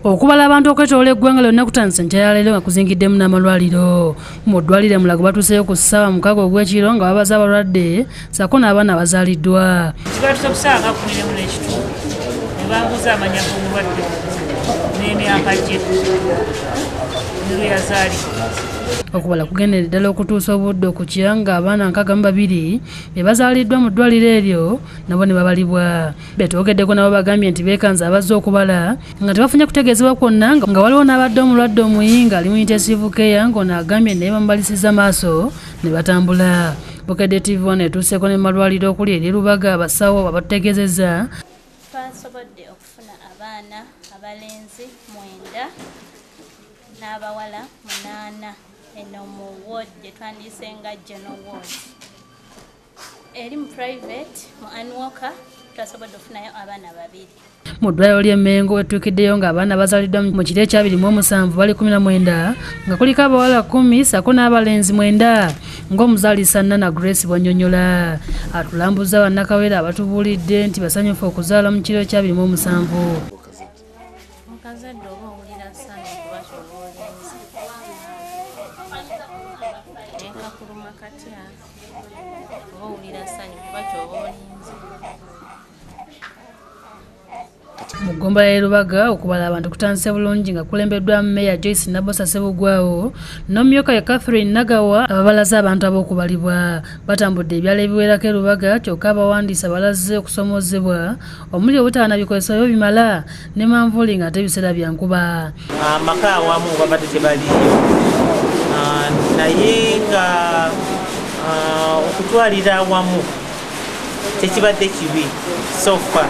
Okubala abantu okwetoola eggwanga lyonna kutandise nkyala leero nga kuzingiddemu n'amalwaliro. Mu ddwaliro Mulago batuuseyo ku ssaawa 6 ogw'ekiro nga babaza abalwadde ssaako n'abaana abazaaliddwa. Kibatuuse ku ssaawa nga 11 n'ekitundu ne bambuuza amanya g'omulwadde n'emyaka gye ne lwe yazaalibwa. Okubala kugendera ddala okutuusa obudde okukya ng'abaana 62 be bazaaliddwa mu ddwaliro eryo nabo ne babalibwa. Betwogeddeko nabo bagambye nti beekanze abazze okubala nga tebafunye kutegeezebwa kwonna nga waliwo n'abadde omulwadde omuyinga ali mu intensive care ng'ono agambye naye bamubalisiza maaso ne batambula. Bukedde TV etuuseeko ne malwaliro okuli eri Lubaga abasawo abatutegeezezza. Twasobodde okufuna abaana abalenzi 9 n'abawala 8 eno mu ward gye twandise nga general ward. Eri mu private mu Anwoka twasobodde okufunayo abaana 2. Mu ddwaliro ly'e Mengo wetuukiddeyo ng'abaana bazaaliddwa mu kiro ekya 27 bali 19 nga kuliko abawala 10 ssaako n'abalenzi 9 ng'omuzaalisa Nana Grace Bwannyonnyola atulambuza bannakawere abatubuulidde nti basanyufu okuzaala mu kiro ekya 27. Mukazadde oba owulira ssanyu kubata olw'olenzi enkakuluma katya oba owulira ssanyu kubata olw'olenzi. Mu ggombolola y'e Lubaga okubala abantu kutandise bulungi nga kulembeddwa Meya Joyce Nabosa Sebugwawo n'omumyuka ye Catherine Nagawa ababalaza abantu ab'okubalibwa. Batambudde ebyalo ebiwerako e Lubaga kyokka abawandiisa balaze okusomozebwa omuli obutaba na bikozesebwa bimala ne manvuuli nga ate ebiseera bya nkuba. Amaka awamu babadde tebaliyo naye nga okutwalira awamu tekibadde kibi sofa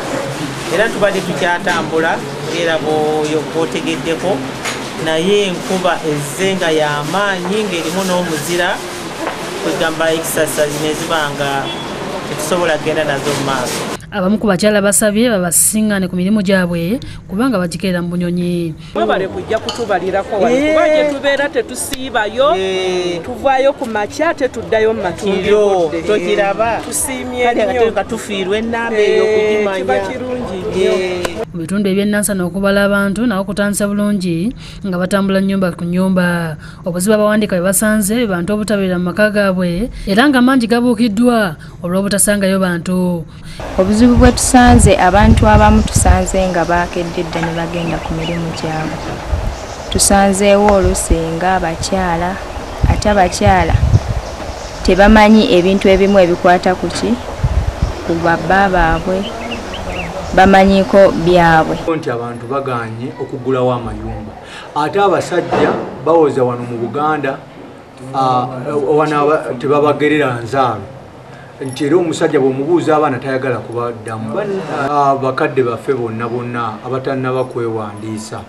era tubadde tukyatambula era bw'otegeddeko naye enkuba ezze nga y'amaanyi ng'erimu n'omuzira kwegamba exercise neziba nga tetusobola kgenda nazo mu maaso. Abamu ku bakyala basabye babasiŋŋane ku mirimu gyabwe kubanga bagikeera mu bunyonyi. Mwebale kujja kutubalirako wano kuba gye tubeera tetusiibayo tuvaayo ku makya tetuddayo mu matundu tokiraba tusiimye nnyo nga tufiirwa ennamba eyo okugimanya kiba kirungi nnyo. Mu bitundu eby'ennansana okubala abantu nabo kutandisa bulungi nga batambula nnyumba ku nnyumba. Obuzibu abawandiika bwe basanze bantu obutabeera mu maka gaabwe era nga mangi gabuukiddwa olw'obutasangayo bantu. Obuzibu bwe tusanze abantu abamu tusanze nga bakedde dda ne bagenda ku mirimu gyabwe. Tusanzeewo olusinga abakyala ate abakyala tebamanyi ebintu ebimu ebikwata ku ki ku babba baabwe bamanyiko byabwe. Nti abantu baganye okugulawo amayumba ate abasajja bawoza wano mu Buganda tebabagerera nzaalo nti era omusajja bw'omubuuza abaana tayagala kubaddamu. Bakadde baffe bonna abatannaba kwewandiisa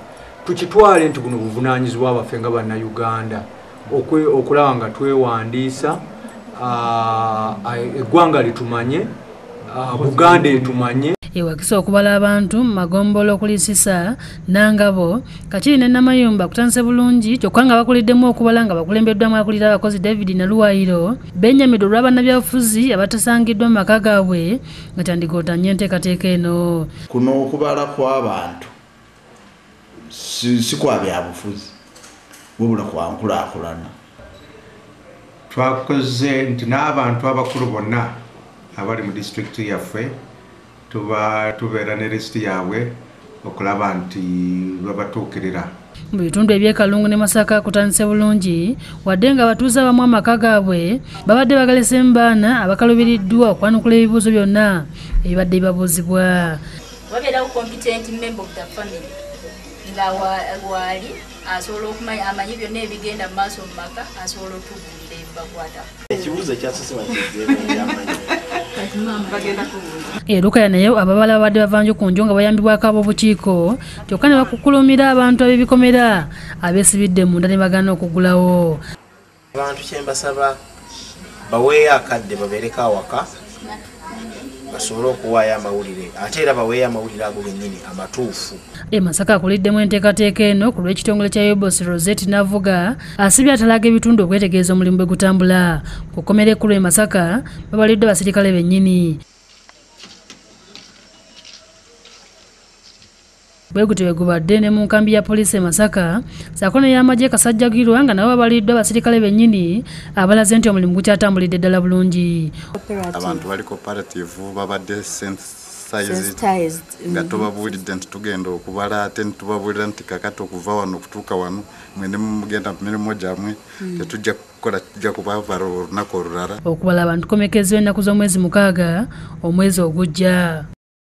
tukitwale nti buno buvunaanyizibwa baffe nga Bannayuganda okulaba nga twewandiisa eggwanga litumanye Buganda etumanye. Ewakisa okubala abantu mu magombolo okulisisa Nangabo Kakiri ne Namayumba kutandise bulungi kyokka nga bakuliddemu okubala nga bakulembeddwamu akulira abakozi David Naluwairo bennyamidde olw'abannabyabufuzi abatasangiddwa mu maka gaabwe nga tandigootanye enteekateeka eno. Kuno okubala kw'abantu si kwa byabufuzi wabula kwa nkulaakulana. Twakoze nti n'abantu abakulu bonna abali mu disitulikiti yaffe tubeera ne lisiti yaabwe okulaba nti babatuukirira. Mu bitundu eby'eKalungu ne Masaka kutandise bulungi wadde nga abatuuze abamu amaka gaabwe babadde bagalesemu baana abakalubiriddwa okwanukula ebibuuzo byonna ebibadde bibabuuzibwa. Wabeerawo competent member of the family nga waali asobola okumanya amanyi byonna ebigenda mu maaso mu maka asobola otubuulira ebibakwata. Ekibuuzo ekyasose bakyemanyi Lukaya naye Ababala babadde bavanju ku nju nga bayambibwako ab'obukiiko kyokka ne bakukulumira abantu ab'ebikomera abeesibidde munda ne bagaana okugulawo. Abantu kye mbasaba baweeyo akadde babeereko awaka basobole okuwaayo amawulire ate era baweeyo amawulire ago gennyini amatuufu. Masaka akuliddemu enteekateeka eno ku lw'ekitongole kya Yobos Rosette Navuga asibye atalaga ebitundu okwetegereza omulimu bwe gutambula. Ku kkomera ekkulu e Masaka babaliddwa basirikale bennyini. bwe gutyo bwe gubadde ne mu nkambi ya poliisi e Masaka ssaako n'ey'amagye Kasajjagirwa nga nabo babaliddwa abasirikale bennyini abalaze nti omulimu gukyatambulidde ddala bulungi. Abantu bali cooperative babadde nga tubabuulidde nti tugenda okubala ate nitubabuulira nti kakati okuva wano okutuuka wano mwene mugenda mu mirimu gyammwe tetujja kukola, tujja kubavara olunaku olulala. Okubala abantu kukomekezza ennaku z'omwezi 6 omwezi ogujja.